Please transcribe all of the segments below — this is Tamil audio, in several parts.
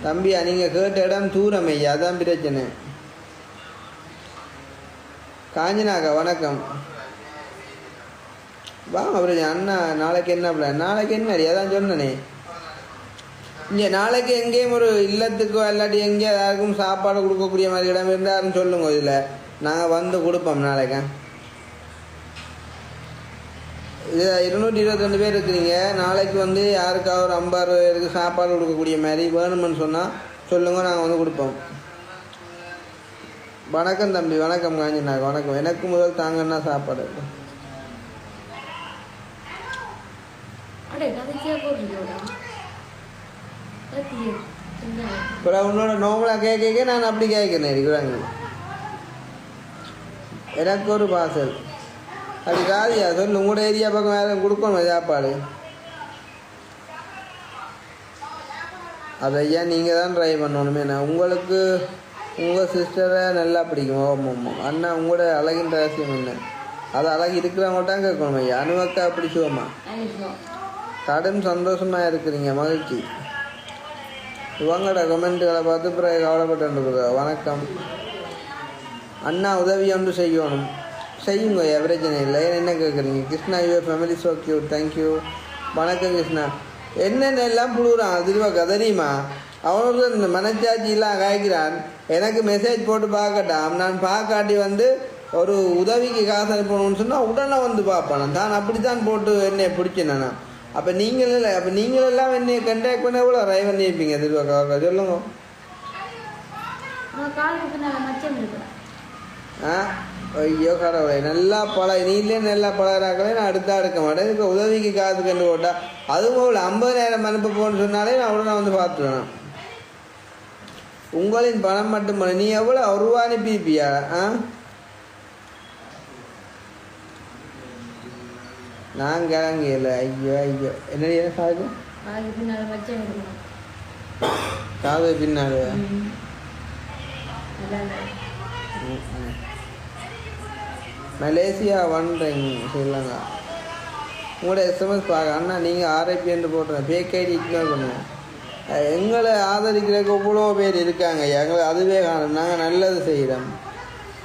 தம்பியா நீங்கள் கேட்ட இடம் தூரம் ஐயா, அதான் பிரச்சனை. காஞ்சினாக்கா வணக்கம். வாங்க பிரச்சனை. அண்ணா நாளைக்கு என்ன பிளான்? நாளைக்கு என்ன அதான் சொன்னனே. இங்கே நாளைக்கு எங்கேயும் ஒரு இல்லத்துக்கோ இல்லாட்டி எங்கேயும் யாருக்கும் சாப்பாடு கொடுக்கக்கூடிய மாதிரி இடம் இருந்தாருன்னு சொல்லுங்க. இதில் நாங்கள் வந்து கொடுப்போம் நாளைக்கு. இது 222 பேர் இருக்கிறீங்க. நாளைக்கு வந்து யாருக்காவது ஒரு 50 பேருக்கு சாப்பாடு கொடுக்கக்கூடிய மாதிரி வேணுமென்னு சொன்னால் சொல்லுங்க, நாங்கள் வந்து கொடுப்போம். வணக்கம் தம்பி. வணக்கம் காஞ்சினாங்க. வணக்கம். எனக்கு முதல் தாங்கன்னா சாப்பாடு. இப்போ உன்னோட நோம்பலாக கேட்க நான் அப்படி கேட்கிறேன் இருக்கிறாங்க. எனக்கு ஒரு பார்சல் அப்படி காதியா சொல்லு. உங்களோட ஏரியா பக்கம் வேறு கொடுக்கணும் சாப்பாடு. அதையா நீங்கள் தான் ட்ரை பண்ணணுமே. நான் உங்களுக்கு உங்கள் சிஸ்டரை நல்லா பிடிக்கும். ஓமோ அண்ணா உங்களோட அழகின் ரகசியம் என்ன? அது அழகு இருக்கிறவங்க தான் கேட்கணும் ஐயா. அனுவக்கா பிடிச்சுவோம்மா. கடும் சந்தோஷமாக இருக்கிறீங்க, மகிழ்ச்சி. இவங்களோட கமெண்ட்டுகளை பார்த்து பிறகு கவலைப்பட்டு. வணக்கம் அண்ணா. உதவி ஒன்று செய்யணும். செய்யுங்க, பிரச்சனை இல்லை. என்ன கேட்குறீங்க? Krishna your family so cute. Thank you. வணக்கம் கிருஷ்ணா. என்னென்ன எல்லாம் புழுகிறான் திருவாக்கா தெரியுமா? அவனுக்கு இந்த மனச்சாட்சியெல்லாம் காய்க்கிறான். எனக்கு மெசேஜ் போட்டு பார்க்கட்டான். நான் பார்க்காட்டி வந்து ஒரு உதவிக்கு காசு அனுப்பணும்னு சொன்னால் உடனே வந்து பார்ப்பேன். தான் அப்படி தான் போட்டு என்னை பிடிச்சினேண்ணா. அப்போ நீங்களெல்லாம் என்னை கண்டாக்ட் பண்ண எவ்வளோ ட்ரை பண்ணியிருப்பீங்க திருவாக்கா சொல்லுங்க. ஐயோ கடவுளை, நல்லா நீங்களே நல்லா பழகிறாக்களே. நான் எடுக்க மாட்டேன். இதுக்கு உதவிக்கு காசு கண்டு போட்டால் அதுவும் அவ்வளோ 50,000 அனுப்ப போன்னு சொன்னாலே நான் உடனே வந்து பார்த்துருவேன். உங்களின் பணம் மட்டும் பண்ண நீ எவ்வளோ ரூபா அனுப்பிப்பியா? நான் கிளங்கியல. ஐயோ ஐயோ என்னடி சாகு காது பின்னால மலேசியா வந்துட்டேங்க ஸ்ரீலங்கா. உங்களோட எஸ்எம்எஸ் பார்க்க அண்ணா நீங்கள் RIP என்று போட்டுறேன். ஃபேக் ஐடி இக்னோர் பண்ணுங்க. எங்களை ஆதரிக்கிறதுக்கு இவ்வளோ பேர் இருக்காங்க. எங்களை அதுவே காணும். நாங்கள் நல்லது செய்கிறோம்.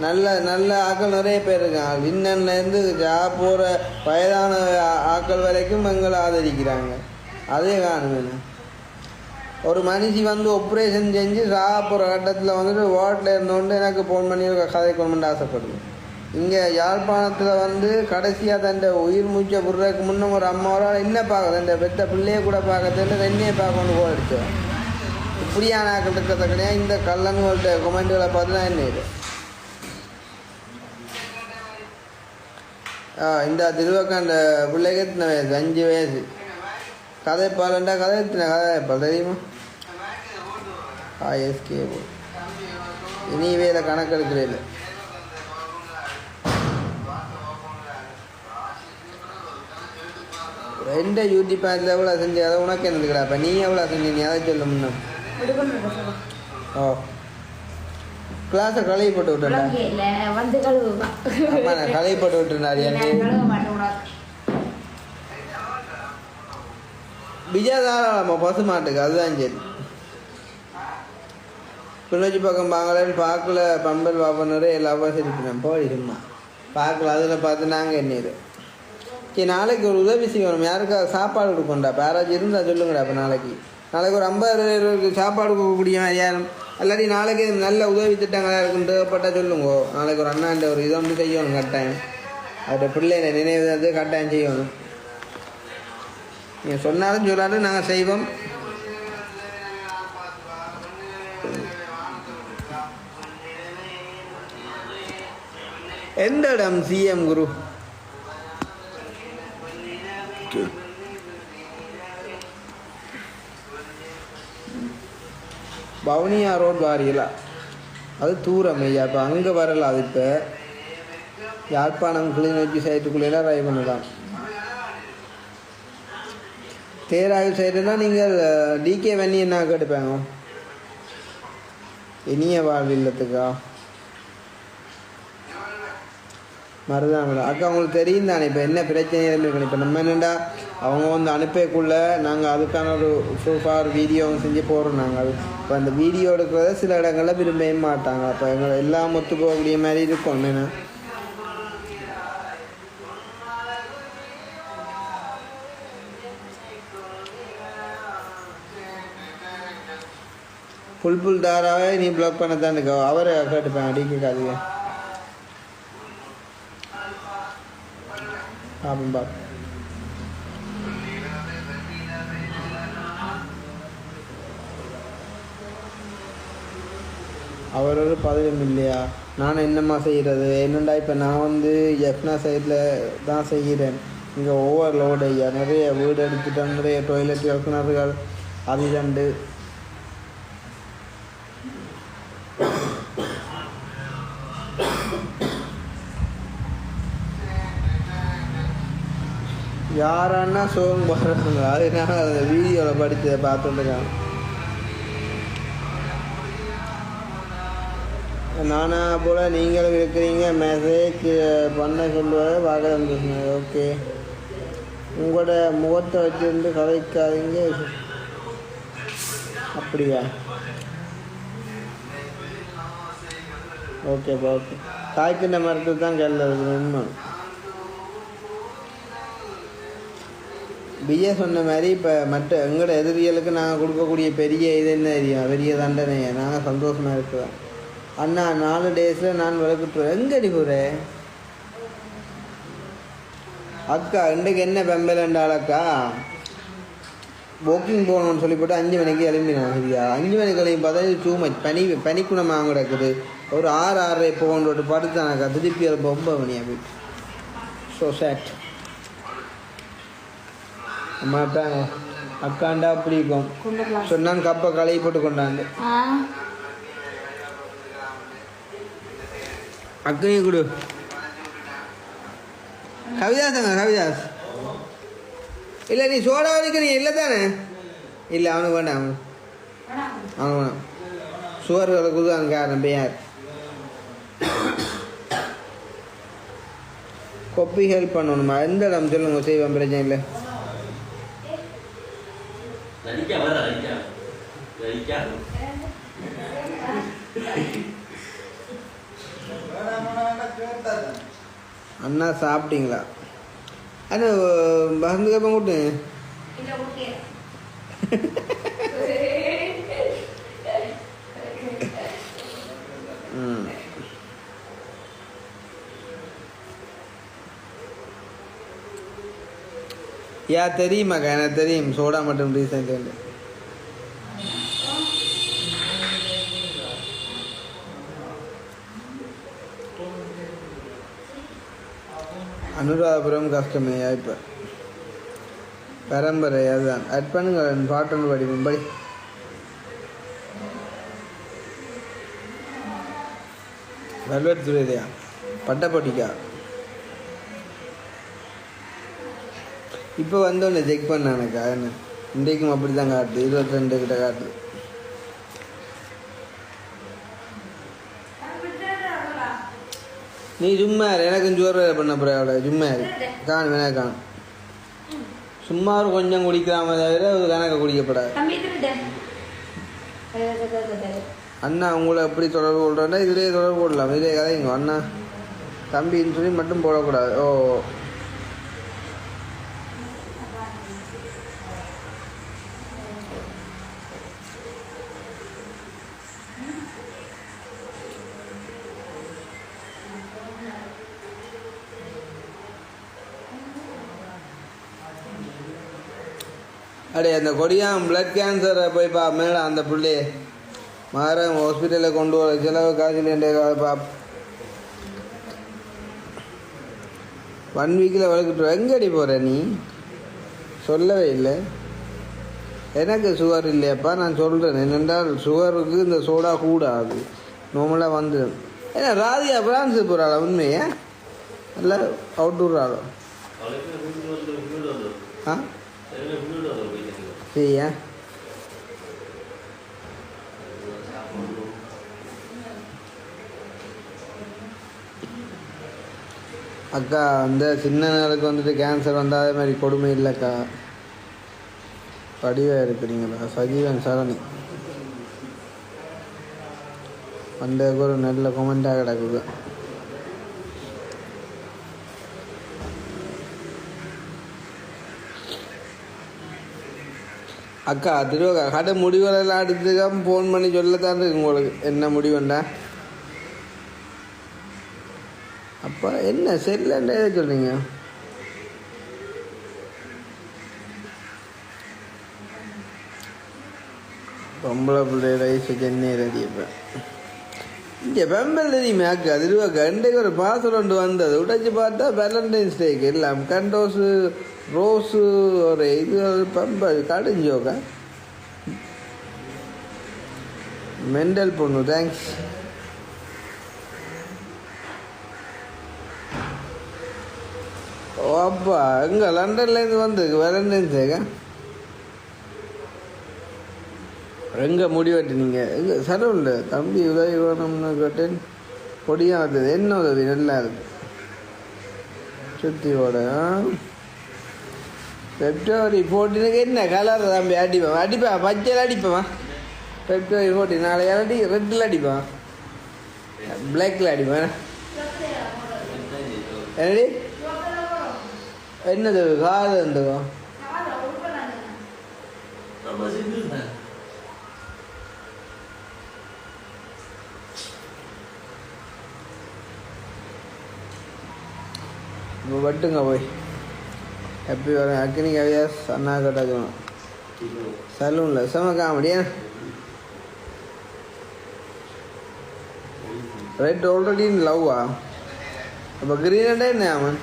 நல்ல ஆக்கள் நிறைய பேர் இருக்காங்க. இன்னன்லேருந்து போகிற வயதான ஆக்கள் வரைக்கும் எங்களை ஆதரிக்கிறாங்க. அதே காணுங்க. ஒரு மனுஷி வந்து ஆப்ரேஷன் செஞ்சு சாப்பிட்ற கட்டத்தில் வந்துட்டு வார்டில் இருந்தோண்டு எனக்கு ஃபோன் பண்ணி கதைக்கணும்னு ஆசைப்படுது. இங்கே யாழ்ப்பாணத்தில் வந்து கடைசியாக தன் உயிர் மூச்சை விடுறதுக்கு முன்னே ஒரு அம்மாவோட என்ன பார்க்க தன் பெத்த பிள்ளையை கூட பார்க்க தெரியல, என்னையே பார்க்கணும் போல அடித்தோம். இப்படியான ஆக்கள் இருக்கிறத கிடையாது. இந்த கல்லன்கள்கிட்ட கொமெண்ட்டுகளை பார்த்து தான் என்ன இது. இந்த திருவக்காண்ட பிள்ளைக்கு எத்தனை வயசு? 5 வயசு. கதைப்பாலண்டா கதைப்பால் தெரியுமா? எஸ்கே இனி வேலை கணக்கு எடுக்கிறதில்ல. எந்த யூடியூப் அதில் எவ்வளோ செஞ்சு அதை உனக்கு என்னதுக்கடா? இப்போ நீ எவ்வளோ செஞ்சு நீ அதை சொல்ல முன்ன. கிளாஸை கழுவி போட்டு விட்டுறா. ஆமா நான் கழுவி போட்டு விட்டுருந்தாரு. விஜயதாராளம்மா பசு மாட்டுக்கு அதுதான் சரி. கிளிநொச்சி பக்கம் பாங்கலன்னு பார்க்கல பம்பல் பாப்பனரே எல்லா சிரிப்பினேன் போயிடுமா பார்க்கல. அதில் பார்த்து நாங்கள் எண்ணீர். சரி நாளைக்கு ஒரு உதவி செய்யணும். யாருக்காவது சாப்பாடு கொடுக்கணும்டா. யாராச்சும் இருந்தால் சொல்லுங்கடா. இப்போ நாளைக்கு ஒரு 50 பேருக்கு சாப்பாடு கொடுக்கக்கூடிய மாதிரி யாரும் இல்லாட்டி நாளைக்கு நல்ல உதவி திட்டங்களாக இருக்குன்னு தேவைப்பட்டால் சொல்லுங்கோ. நாளைக்கு ஒரு அண்ணாண்ட ஒரு இதை வந்து செய்யணும். கட்டாயம் அவருடைய பிள்ளைகளை நினைவு கட்டாயம் செய்யணும். நீங்கள் சொன்னாலும் சொல்லாலும் நாங்கள் செய்வோம். எந்த இடம்? CM குரு பவுனியா ரோட் வாரியலா? அது தூரம் ஐயா. இப்போ அங்கே வரலாம். அது இப்போ யாழ்ப்பாணம் கிளிநொச்சி சைட்டுக்குள்ளேலாம் ட்ரை பண்ணலாம். தேராவில் சைடுனா நீங்கள் DK வன்னி என்ன கேட்டுப்பாங்க. இனிய வாழ்வு இல்லத்துக்கா மருதாமலை அக்கா உங்களுக்கு தெரியும் தானே இப்போ என்ன பிரச்சனையும் இருக்கணும். இப்போ நம்ம என்னென்னா அவங்க வந்து அனுப்பக்குள்ள நாங்கள் அதுக்கான ஒரு ப்ரூஃபாக வீடியோ செஞ்சு போடுறோம். நாங்கள் இப்போ அந்த வீடியோ எடுக்கிறத சில இடங்களில் விரும்பவே மாட்டாங்க. அப்போ எங்களை எல்லாம் ஒத்து போகக்கூடிய மாதிரி இருக்கும். என்ன புல் தாராவே நீ பிளாக் பண்ண தான் இருக்கா. அவரை கேட்டுப்பேன் அடிக்காதீங்க. பாப்போம் பாப்போம். அவர் ஒரு பதவியும் இல்லையா? நான் என்னம்மா செய்கிறது? என்னண்டா இப்போ நான் வந்து எஃப்னா சைடில் தான் செய்கிறேன். இங்கே ஓவர்லோடு ஐயா, நிறைய வீடு எடுத்துட்டேன், நிறைய டாய்லெட் இறக்குனர்கள் அது ரெண்டு. யாரான்னா சோகம் போடுறாங்க. அதனால அந்த வீடியோவில் படித்து பார்த்துட்டுருக்காங்க. நானா போல் நீங்களும் இருக்கிறீங்க, மெசேஜ் பண்ண சொல்லுவாங்க பார்க்க வந்துருங்க. ஓகே, உங்களோட முகத்தை வச்சுருந்து கதைக்காதீங்க. அப்படியா? ஓகேப்பா ஓகே. காய்க்கின்ற மரத்துக்கு தான் கேள்வி உண்மை. பிஏ சொன்ன மாதிரி இப்போ மற்ற எங்களோட எதிரிகளுக்கு நாங்கள் கொடுக்கக்கூடிய பெரிய இது என்ன தெரியும்? பெரிய தண்டனையை நாங்கள் சந்தோஷமாக இருக்கிறோம். அண்ணா 4 டேஸில் நான் விளக்குட்டுறேன். எங்கடி போகிறேன் அக்கா? இன்றைக்கு என்ன பெம்பலண்டாலக்கா வாக்கிங் போகணும்னு சொல்லி போட்டு 5 மணிக்கு எழும்பினோம். சரியா 5 மணிக்கு எழுப்பி பார்த்தா சூமை பனிக்குணமாக கிடக்குது. ஒரு 6-6:30 போகணுட்டு படுத்தானாக்கா. திருப்பி அது 9 மணியாக போயிட்டு. ஸோ சேட் மாட்டாங்க. அக்காண்டா அப்படி இருக்கும் சொன்னான். கப்பை களையை போட்டு கொண்டாந்து அக்கனையும் கொடு. கவிதாசங்க கவிதாஸ் இல்லை நீ சோடா வலிக்கிறீங்க இல்லை தானே? இல்லை அவனுக்கு வேண்டாம். அவனுக்கு வேணாம். சுவர்களை குதுதான் காரணம் பேர். கொப்பி ஹெல்ப் பண்ணணுமா? எந்த இடம் சொல்லுங்க, செய்வேன், பிரச்சனை இல்லை. அண்ணா சாப்பிட்டீங்களா? அண்ணா வந்து கேப்ப கூட்டு. யா தெரியுமாக்கா? எனக்கு தெரியும். சோடா மட்டும் ரீசெண்ட் அனுராதபுரம் கஷ்டமையா? இப்போ பரம்பரை அதுதான். அட் பண்ணுங்க, பாட்டு படிப்போம். படி. வெல்வெட் துறையா? பட்டப்பட்டிக்கா? இப்போ வந்தோடனே செக் பண்ணானக்கா. என்ன இன்றைக்கும் அப்படி தான் காட்டுது. 22 கிட்ட காட்டுது. நீ சும்மா எனக்கும் ஜோறு பண்ண போற அவளை. சும்மா காணும் வேணா காணும். சும்மா ஒரு கொஞ்சம் குடிக்காம தவிர ஒரு கணக்க குடிக்கப்படாது. அண்ணா உங்களை எப்படி தொடர்பு கொள்றா? இதுலேயே தொடர்பு கொள்ளலாம். இதுலேயே கதைங்க அண்ணா தம்பின்னு சொல்லி மட்டும் போடக்கூடாது. ஓ அடே அந்த கொடியான் பிளட் கேன்சரை போய் மேலே அந்த பிள்ளைய மாற ஹாஸ்பிட்டலில் கொண்டு வர செலவு காய்ச்சல் பா. 1 வீக்கில் வளர்க்கிட்டு எங்கடி போகிற நீ? சொல்லவே இல்லை. எனக்கு சுகர் இல்லையாப்பா. நான் சொல்கிறேன் என்னென்றால் சுகருக்கு இந்த சோடா கூடாது. நார்மலாக வந்துடும். ஏன்னா ராதியா பிரான்ஸு போகிறாளா? உண்மையா இல்லை அவுட்டூர் ஆளோ? ஆ சரியா? அக்கா அந்த சின்ன நாளுக்கு வந்துட்டு கேன்சர் வந்தால் அதே மாதிரி கொடுமை இல்லைக்கா. படிவாக இருக்கிறீங்களா சஜீவன் சரணி அந்த ஒரு நல்ல கொமெண்டாக கிடக்குது. அக்கா திருவக்கா கடை முடிவெல்லாம் அடுத்துக்காம ஃபோன் பண்ணி சொல்லத்தான் இருக்கு உங்களுக்கு என்ன முடிவுண்டா. அப்போ என்ன சரியில்லைண்டே சொல்கிறீங்க. பொம்பளை பிள்ளை வயசு சென்னை ரெடியப்ப இங்கே பெம்பல் தெரியுமே அக்கா திருவாக்கா இன்றைக்கு ஒரு பார்சல் ஒன்று வந்தது உடைச்சி பார்த்தா வேலண்டைன்ஸ் டேக்கு எல்லாம் கண்டோஸு ரோஸு ஒரு இது ஒரு பெம்பல் கடிஞ்சோக்கா மெண்டல் பொண்ணு தேங்க்ஸ். ஓ அப்பா எங்கே லண்டன்லேருந்து வந்திருக்கு வேலண்டைன்ஸ் டேக்கா எங்கே முடி வெட்டினீங்க எங்கே சரவுண்ட தம்பி உதவி வேணும்னு கேட்டேன் பொடியாக வந்தது என்ன உதவி நல்லா இருக்கு சுத்தியோட பிப்ரவரி 14 என்ன கலர் தம்பி அடிப்பான் பச்சையில் அடிப்பான். பிப்ரவரி 14 நாளைக்கு அடி ரெட்டில் அடிப்பான் பிளாக்கில் அடிப்பான். என்னடி என்னது காது இருந்துக்கும் இப்போ வட்டுங்க போய் எப்படி வர அக்னி கவியாஸ் அண்ணா கட்டாக்கணும் சலூனில் செம காமெடியா. ரெட் ஆல்ரெடி லவ்வா அப்போ க்ரீன் அண்டா என்ன அவன்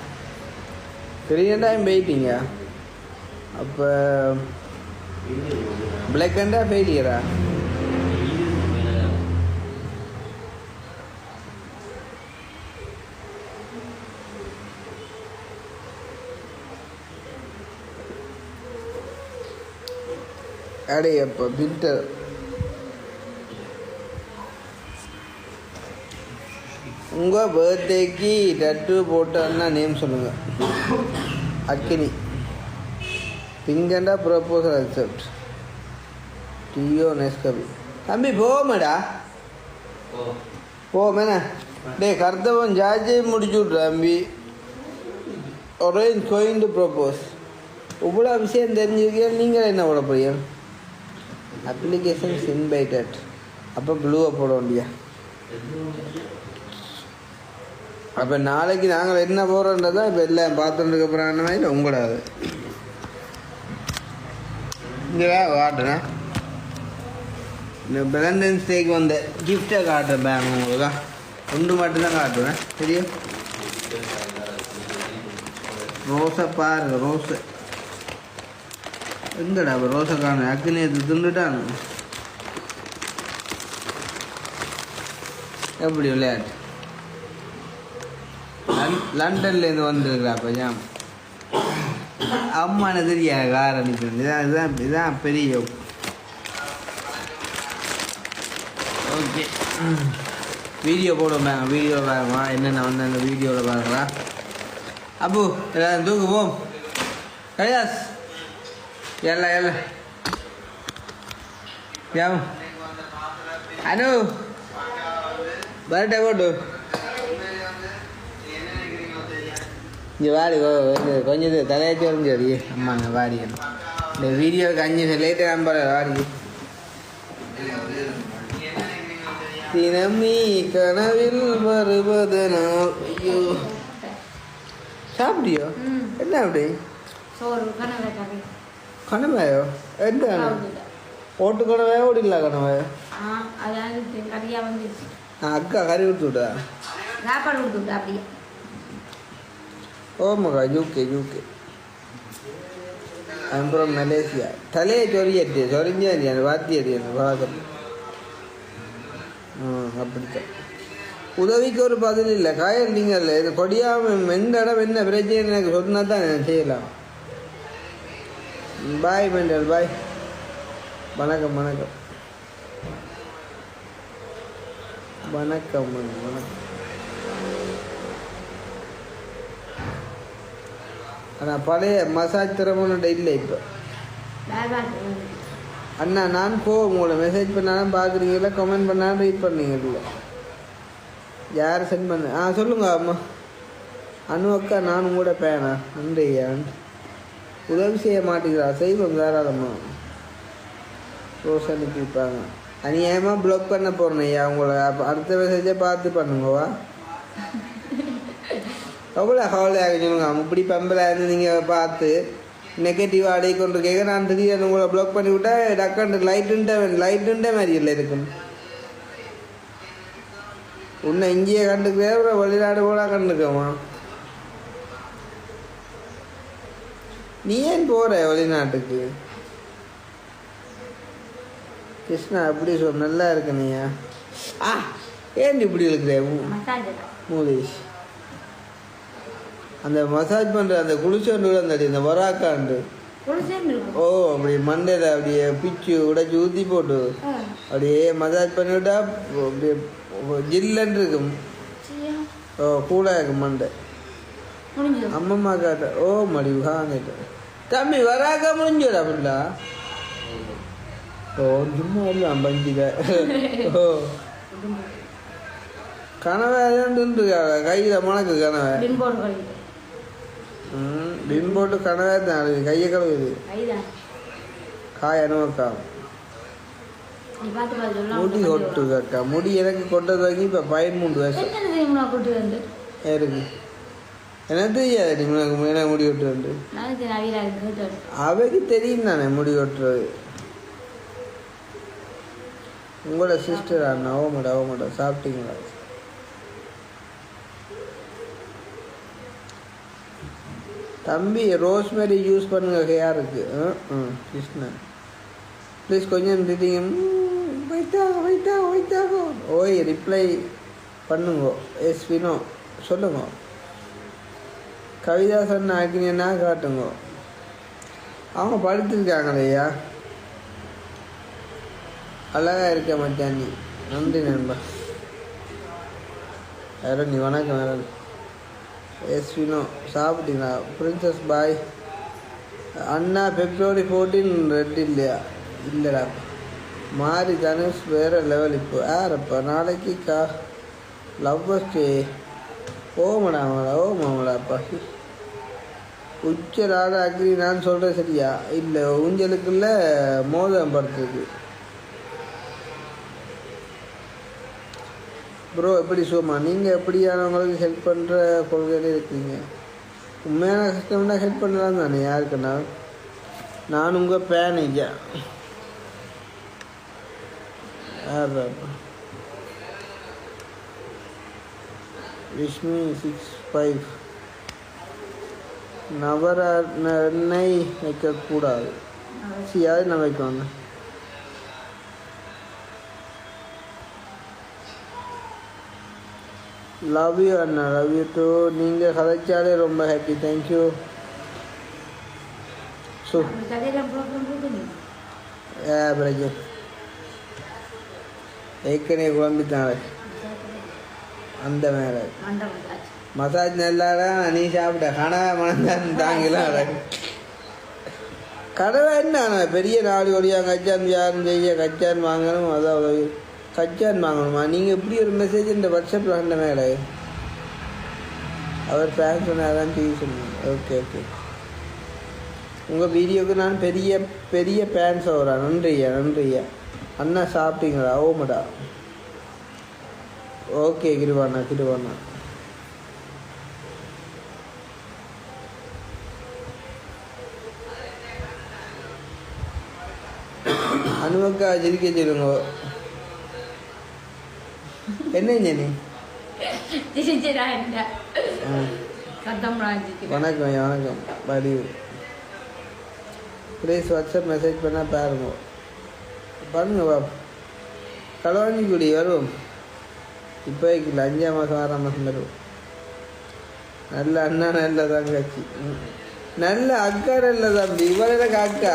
க்ரீன் அண்டாயும் போயிட்டீங்க அப்போ பிளாக் அண்டா ஃபெயிலியரா. அடே அப்போ பில்டர் உங்கள் பர்த்டேக்கு டட்டு போட்டோன்னா நேம் சொல்லுங்கள். அக்கினி பிங்கண்டா ப்ரப்போசல் அக்செப்ட் டியோ நெஸ்கபி தம்பி போமேடா போமேண்ணா டே கர்த்தவன் ஜார்ஜே முடிச்சு விட்ற தம்பி ஒரே கோயிங் டு ப்ரப்போஸ் இவ்வளோ விஷயம் தெரிஞ்சுக்க நீங்கள் என்ன போட போறீங்க. அப்ளிகேஷன்ஸ் இன்வைட்டட் அப்போ ப்ளூவை போட வேண்டியா. அப்போ நாளைக்கு நாங்கள் என்ன போகிறோன்றதா இப்போ எல்லாம் பார்த்துட்டு அப்புறம் மாதிரி உங்களாது இங்கே காட்டுறேன். இந்த வேலண்டைன்ஸ் டேக்கு வந்த கிஃப்டை காட்டுறேன் பேங்க் உங்களுக்கு ஒன்று மட்டும்தான் காட்டுவேன் தெரியும். ரோஸை பாருங்க ரோஸை எங்கடா இப்போ ரோஸை காணும் அக்கினி எடுத்து தின்னுட்டானு எப்படி விளையாட்டு லண்டன்லேருந்து வந்துருக்குறா அப்போ ஜாம் அம்மா எனக்கு தெரியா கார் அனுப்பிடுது இதுதான் பெரிய ஓகே வீடியோ போடுவேன் வீடியோ பாருமா என்னென்ன வந்து அந்த வீடியோவில் பாருங்களா. அப்போ எல்லாரும் தூக்கு போம் கையாஸ் எல்லாம் எல்லாம் ஏன் அனு பரட்டை போட்டு இங்கே வாடி கொஞ்சம் தலையாச்சு வரைஞ்சி வரி அம்மாங்க வாடி இந்த வீடியோவுக்கு 5 லேட்டாக நம்பர் வாடி தினமீ கனவில் வருவதனால் ஐயோ சாப்பிட்டியோ என்ன அப்படி கனவாயோ என்ன ஓட்டு கனவாயோ ஓடில கனவாயோ அக்கா கறி கொடுத்து விட்டா சாப்பாடு கொடுத்து விட்டா அப்படியே. ஓமக்கா யூகே யூகே அப்புறம் மலேசியா தலையை சொறியட்டு சொரிஞ்சு வாத்தி அடியது வழக்கம் அப்படித்தான். உதவிக்கு ஒரு பதில் இல்லை காயல் நீங்கள் இது கொடியாமல் எந்த இடம் என்ன பிரச்சனை எனக்கு சொன்னா தான் செய்யலாம். பாய் மெண்டல் பாய் வணக்கம் வணக்கம் வணக்கம் வணக்கம் ஆனால் பழைய மசாஜ் திறமோன்னு இல்லை இப்போ. அண்ணா நான் உங்களை மெசேஜ் பண்ணாலும் பார்க்குறீங்களா, கமெண்ட் பண்ணாலும் ரீட் பண்ணீங்கல்ல, யார் சென்ட் பண்ண சொல்லுங்க அம்மா. அனு அக்கா நானும் கூட பேனா நன்றி. உதவி செய்ய மாட்டேங்கிறா, செய்வோம் தாராளம்மா. ரோஸ் அனுப்பியிருப்பாங்க. அநியாயமாக ப்ளாக் பண்ண போகிறேன் ஐயா உங்களை. அடுத்த மெசேஜை பார்த்து பண்ணுங்கவா. எவ்வளோ ஹாலியாக சொல்லுங்க. இப்படி பம்பலாக இருந்து நீங்கள் பார்த்து நெகட்டிவ் ஆடி கொண்டு கேட்க நான் திடீர்னு உங்களை ப்ளாக் பண்ணி விட்டால் டக்காண்டு லைட்டுன்ட்ட மாதிரி இல்லை இருக்கும். உன்னை இங்கேயே கண்டுக்கிறேன், அப்புறம் வெளிநாடு கூட கண்டுக்கமா. நீ ஏன் போகிற வெளிநாட்டுக்கு? கிருஷ்ணா எப்படி சொல் நல்லா இருக்கு நீயா. ஏன் இப்படி இருக்கிற மூதேஷ்? அந்த மசாஜ் பண்ணுற அந்த குளிச்சோண்டு அந்த இந்த வராக்காண்டு ஓ அப்படி மண்டையில் அப்படியே பிச்சு உடைச்சி ஊற்றி போட்டு அப்படியே மசாஜ் பண்ணிவிட்டா அப்படியே ஜில்லன்னு இருக்கும். ஓ கூடாக இருக்கும் மண்டை. அம்மம்மா காட்ட ஓ மடிவு காங்கிட்டு தம்பி வராக்கா முடிஞ்சோட அப்படின்னா ஓ சும்மா எல்லாம் பஞ்சில. ஓ கனவை கையில் மணக்கு கனவை டின் போட்டு கனவே தான் கையை கழுவுது காய் அனுவக்கா. முடி கொட்டு அக்கா, முடி எனக்கு கொட்டது வாங்கி இப்போ 13 வயசு இருக்கு. எனக்கு தெரியாது எனக்கு முடி கொட்டுறது. அவைக்கு தெரியும் தானே முடி கொட்டுறது. உங்களோட சிஸ்டர் அண்ணா ஓமடா சாப்பிட்டீங்களா? தம்பி ரோஸ்மெரி யூஸ் பண்ணுங்க ஹேருக்கு. கிருஷ்ணன் ப்ளீஸ் கொஞ்சம் திட்டிங்க. வைத்தாகோ ஓய் ரிப்ளை பண்ணுங்க. எஸ் வினோ சொல்லுங்க. கவிதா சொன்ன ஆக்கினா காட்டுங்க. அவங்க படுத்துருக்காங்களேயா. அழகா இருக்க மாட்டான் நீ. நன்றி நண்பா. யாரும் நீ வணக்கம் யாரும். எஸ் வினோ சாப்பிட்டீங்களா? பிரின்சஸ் பாய் அண்ணா February 14 ரெட் இல்லையா? இல்லைடா மாறி தனுஷ் வேறு லெவல். இப்போ யாரப்பா நாளைக்கு லவ்வர்ஸ் டே. ஓமாடாப்பா உச்சராத அக்ரி. நான் சொல்கிறேன் சரியா இல்லை? ஊஞ்சலுக்குள்ள மோதம் படுத்துருக்கு. ப்ரோ எப்படி சும்மா நீங்கள் எப்படியானவங்களுக்கு ஹெல்ப் பண்ணுற கொள்கையில் இருக்கீங்க? உண்மையான கஷ்டம்னா ஹெல்ப் பண்ணலாம் தானே யாருக்குன்னா. நான் உங்கள் பேன் ஐயா. விஷ்ணு 65 நவர எண்ணெய் வைக்கக்கூடாது. யாரு நான் வைக்கவாங்க. லவ் யூ அண்ணா. Love you too. நீங்கள் கதைச்சாலே ரொம்ப ஹாப்பி. தேங்க்யூ. ஸோ பிரஜர் ஏற்கனவே குழம்பித்தாங்க அந்த மேலே மசாஜ் நல்லாடா. நீ சாப்பிட்ட கனவை மனந்தான் தாங்கலாம். கனவை என்ன பெரிய நாடு ஒடியா கச்சான் யாரும் செய்ய கச்சான் வாங்கணும். அதாவது கச்சான் வாங்கணுமா? நீங்கள் எப்படி ஒரு மெசேஜ் இந்த வாட்ஸ்அப்பில் அந்த மேலே அவர் ஃபேன் சொன்னாதான் டிவி சொன்னாங்க. ஓகே உங்கள் வீடியோவுக்கு நான் பெரிய ஃபேன்ஸ் வரா. நன்றியா அண்ணா சாப்பிட்டீங்களா? ஓமடா. ஓகே கிருவாண்ணா. அனுவக்கா சிரிக்க சொல்லுங்க. என்ன நீ வணக்கம் பதிவு. ப்ளீஸ் வாட்ஸ்அப் மெசேஜ் பண்ணால் பண்ணுங்க பாப். களவாஞ்சிக்குடி வருவோம். இப்போ 5ஆம் மாதம் 6ஆம் மாதம் வருவோம். நல்ல அண்ணா நல்ல தங்கச்சி நல்ல அக்கா நல்ல தம்பி. இவள் எனக்கு அக்கா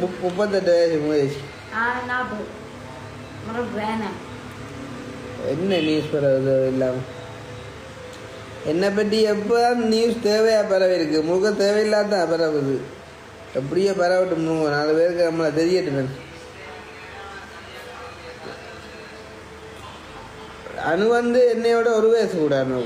38 வயசு முயற்சி. என்ன நியூஸ் பெறது இல்லாமல் என்னை பற்றி எப்போ நியூஸ் தேவையாக பரவி இருக்கு, முழுக்க தேவையில்லாத பரவுது. எப்படியே பரவட்டும், 4 பேருக்கு நம்மளை தெரியட்டும். அணு வந்து என்னையோட 1 வயசு கூட. அணு